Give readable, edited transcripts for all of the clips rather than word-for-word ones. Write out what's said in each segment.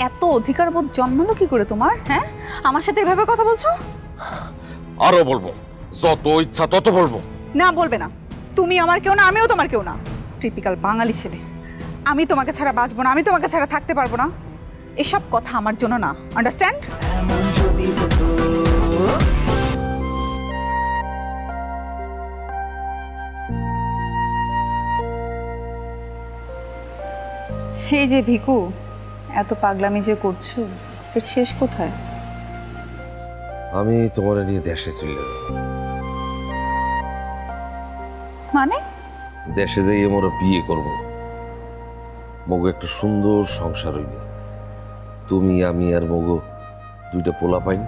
এত অধিকার বোধ জন্মালো কি করে তোমার? হ্যাঁ, আমার সাথে এভাবে কথা বলছো? আরো বলবো, যত ইচ্ছা তত বলবো। না, বলবে না। তুমি আমার কেউ না, আমিও তোমার কেউ না। টিপিক্যাল বাঙালি ছেলে। আমি তোমাকে ছাড়া বাঁচবো না, আমি তোমাকে ছাড়া থাকতে পারবো না, এসব কথা আমার জন্য না। আন্ডারস্ট্যান্ড? হে যে ভিকু, এত পাগলামি যে করছো, এর শেষ কোথায়? আমি তোমার নিয়ে দেশে চলে যাব। মানে? দেশে যাই আমরা বিয়ে করব, মগু একটা সুন্দর সংসার হইবে। তুমি, আমি আর মগু দুইটা পোলা পাইন,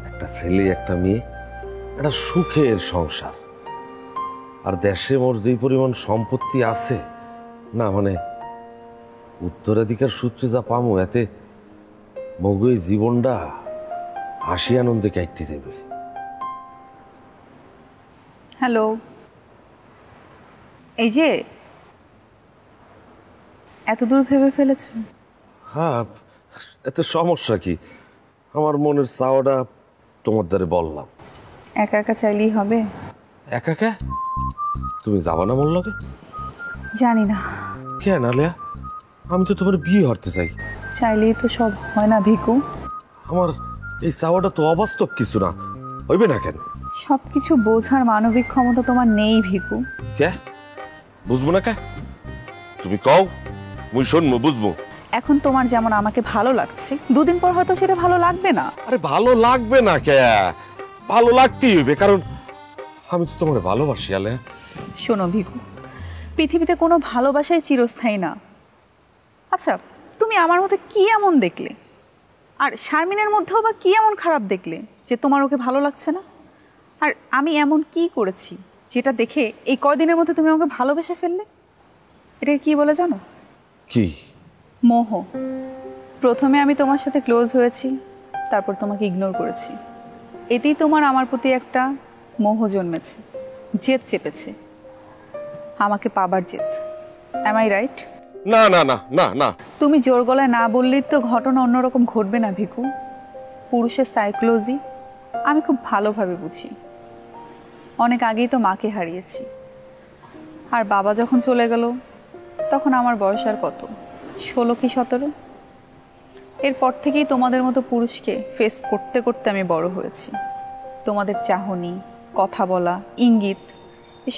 একটা ছেলে একটা মেয়ে, একটা সুখের সংসার। আর দেশে মোর যেই পরিমাণ সম্পত্তি আছে না, মানে উত্তরাধিকার সূত্রে যা পামো, এতে মগু এই জীবনটা হাসি আনন্দে কাটতে যাবে। হ্যালো, এই যে এত দূর ভেবে ফেলেছ? হ্যাঁ, এত সমস্যা কি? আমার মনের চাওয়াটা তোমার দ্বারে বললাম। একা একা চাইলেই হবে? একা একা? তুমি যাবা না বললো? জানি না। কেন আলিয়া? আমি তো তোমার বিয়ে হতে চাই। চাইলেই তো সব হয় না ভিকু। আমার এই চাওয়াটা তো অবাস্তব কিছু না, হইবে না কেন? সবকিছু বোঝার মানবিক ক্ষমতা তোমার নেই ভিকু। কে বুঝবো না? কে তুমি কও, মুই শুনবো, বুঝবো। এখন তোমার যেমন আমাকে ভালো লাগছে, দুদিন পর হয়তো সেটা ভালো লাগবে না। আরে ভালো লাগবে না কে? ভালো লাগতেই হইবে, কারণ আমি তো তোমার ভালোবাসি। আলে শোনো ভিকু, পৃথিবীতে কোনো ভালোবাসাই চিরস্থায়ী না। আচ্ছা, তুমি আমার মধ্যে কি এমন দেখলে, আর শারমিনের মধ্যেও বা কি এমন খারাপ দেখলে যে তোমার ওকে ভালো লাগছে না? আর আমি এমন কি করেছি যেটা দেখে এই কয়দিনের মধ্যে তুমি আমাকে ভালোবেসে ফেললে? এটাকে কি বলে জানো? কি? মোহ। প্রথমে আমি তোমার সাথে ক্লোজ হয়েছি, তারপর তোমাকে ইগনোর করেছি। এতেই তোমার আমার প্রতি একটা মোহ জন্মেছে, জেদ চেপেছে, আমাকে পাবার জেদ। Am I right? না না না না না, তুমি জোর গলায় না বললেই তো ঘটনা অন্যরকম ঘটবে না ভিকু। পুরুষের সাইকোলজি আমি খুব ভালোভাবে বুঝি। অনেক আগেই তো মাকে হারিয়েছি, আর বাবা যখন চলে গেল তখন আমার বয়স আর কত, 16 কি 17। এরপর থেকেই তোমাদের মতো পুরুষকে ফেস করতে করতে আমি বড় হয়েছি। তোমাদের চাহনি, কথা বলা, ইঙ্গিত,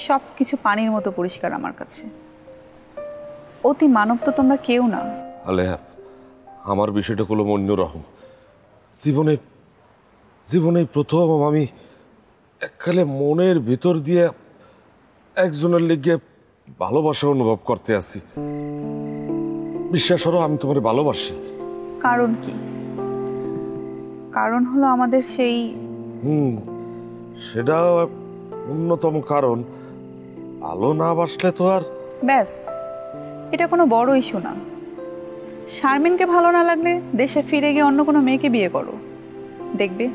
সব কিছু পানির মতো পরিষ্কার আমার কাছে। অতি মানব তো তোমরা কেউ না। আলে আমার বিষয়টা হলো অন্যরকম। জীবনে জীবনে প্রথম আমি এককালে মনের ভিতর দিয়ে একজনের লেগে ভালোবাসা অনুভব করতে আছি। বিশ্বাস করো, আমি তোমার ভালোবাসি। কারণ কি? কারণ হলো আমাদের সেই সেটা অন্যতম কারণ। ভালো না বাসলে তো আর। ব্যাস, এটা কোনো বড় ইস্যু না। শারমিনকে ভালো না লাগলে দেশে ফিরে গিয়ে অন্য কোনো মেয়েকে বিয়ে করো, দেখবে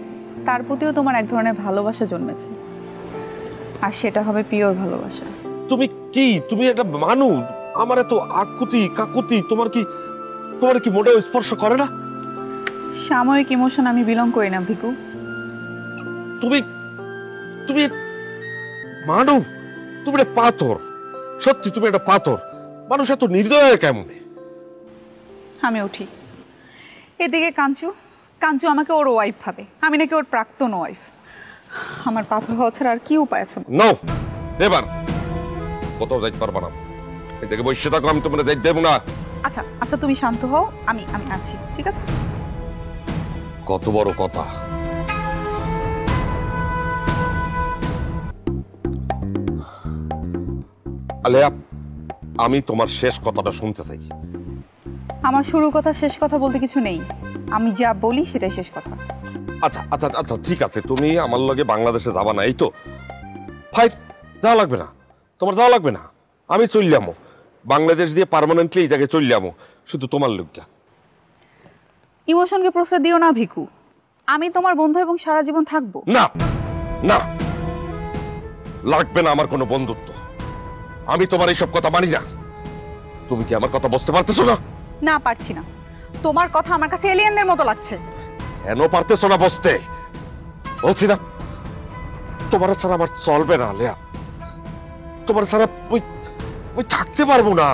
তার প্রতিও তোমার এক ধরনের ভালোবাসা জন্মেছে, আর সেটা হবে পিওর ভালোবাসা। তুমি কি, তুমি একটা মানুষ, আমার এত আকুতি কাকুতি তোমার কি মোটেও স্পর্শ করে না? সাময়িক ইমোশন আমি বিলং করি না ভিকু। তুমি তুমি মানুষ, তুমি একটা পাথর। সত্যি তুমি একটা পাথর। মানুষ এত নির্দয় কেমনে? আমি উঠি। এদিকে কাঞ্চু, কাঞ্চু আমাকে ওর ওয়াইফ ভাবে, আমি নাকি ওর প্রাক্তন ওয়াইফ। আমার পাথর হওয়া ছাড়া আর কি উপায় আছে? নাও, এবার কোথাও যাইতে পারবা না। এই জায়গায় বসে থাকো, আমি তোমরা যাইতে দেবো না। আচ্ছা আচ্ছা, তুমি শান্ত হও, আমি আমি আছি, ঠিক আছে? কত বড় কথা! আলেয়া, আমি তোমার শেষ কথাটা শুনতে চাই। আমার শুরু কথা শেষ কথা বলতে কিছু নেই, আমি যা বলি সেটাই শেষ কথা। আচ্ছা আচ্ছা আচ্ছা, ঠিক আছে, তুমি আমার লগে বাংলাদেশে যাবা না, এই তো? ফাইন, যাওয়া লাগবে না, তোমার যাওয়া লাগবে না। আমি চল যাবো বাংলাদেশ দিয়ে, পার্মানেন্টলি এই জায়গায় চল যাবো, শুধু তোমার লোকটা। ইমোশনকে প্রশ্রয় দিও না ভিকু, আমি তোমার বন্ধু এবং সারা জীবন থাকবো। না না, লাগবে না আমার কোনো বন্ধুত্ব। আমি তোমার এইসব কথা মানি না। তুমি কি আমার কথা বুঝতে পারতেছো না? না, পারছি না। তোমার কথা আমার কাছে এলিয়েনদের মতো লাগছে। কেন পারতেছ না বসতে? বলছি না তোমার ছাড়া আমার চলবে না আলেয়া, তোমার ছাড়া ওই ওই থাকতে পারবো না।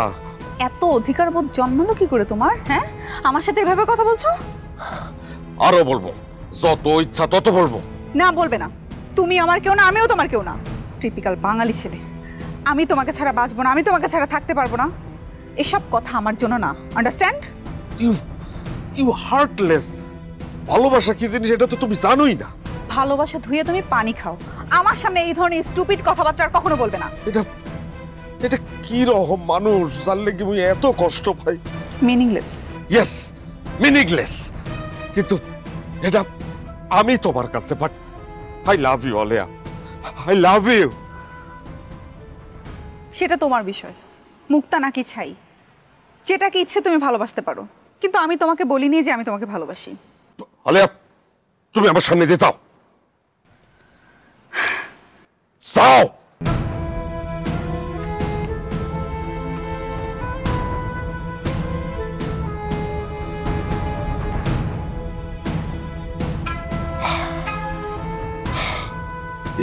এত অধিকার বোধ জন্মালো কি করে তোমার? হ্যাঁ, আমার সাথে এভাবে কথা বলছো? আরো বলবো, যত ইচ্ছা তত বলবো। না, বলবে না। তুমি আমার কেউ না, আমিও তোমার কেউ না। টিপিক্যাল বাঙালি ছেলে। আমি তোমাকে ছাড়া বাঁচবো না, আমি তোমাকে ছাড়া থাকতে পারবো না, এসব কথা আমার জন্য না। আন্ডারস্ট্যান্ড? You you heartless. ভালোবাসা কি জিনিস এটা তো তুমি জানোই না। ভালোবাসা ধুয়ে তুমি পানি খাও। আমার সামনে এই ধরনের স্টুপিড কথাবার্তা আর কখনো বলবে না। এটা এটা কি রকম মানুষ জানলে কি মুই এত কষ্ট পাই? মিনিংলেস। Yes, meaningless. কিন্তু এটা আমি তোমার কাছে, but I love you Aleya, I love you. সেটা তোমার বিষয়, মুক্তা নাকি ছাই, যেটাকে ইচ্ছে তুমি ভালোবাসতে পারো। কিন্তু আমি তোমাকে বলিনি যে আমি তোমাকে ভালোবাসি। আলেয়া, তুমি আমার সামনে দিয়ে যাও, যাও।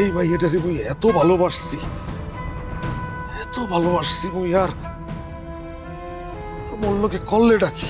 এই মাইয়াটারে মুই এত ভালোবাসছি, এত ভালোবাসছি মুই, আর মল্লকে কল্লে ডাকি।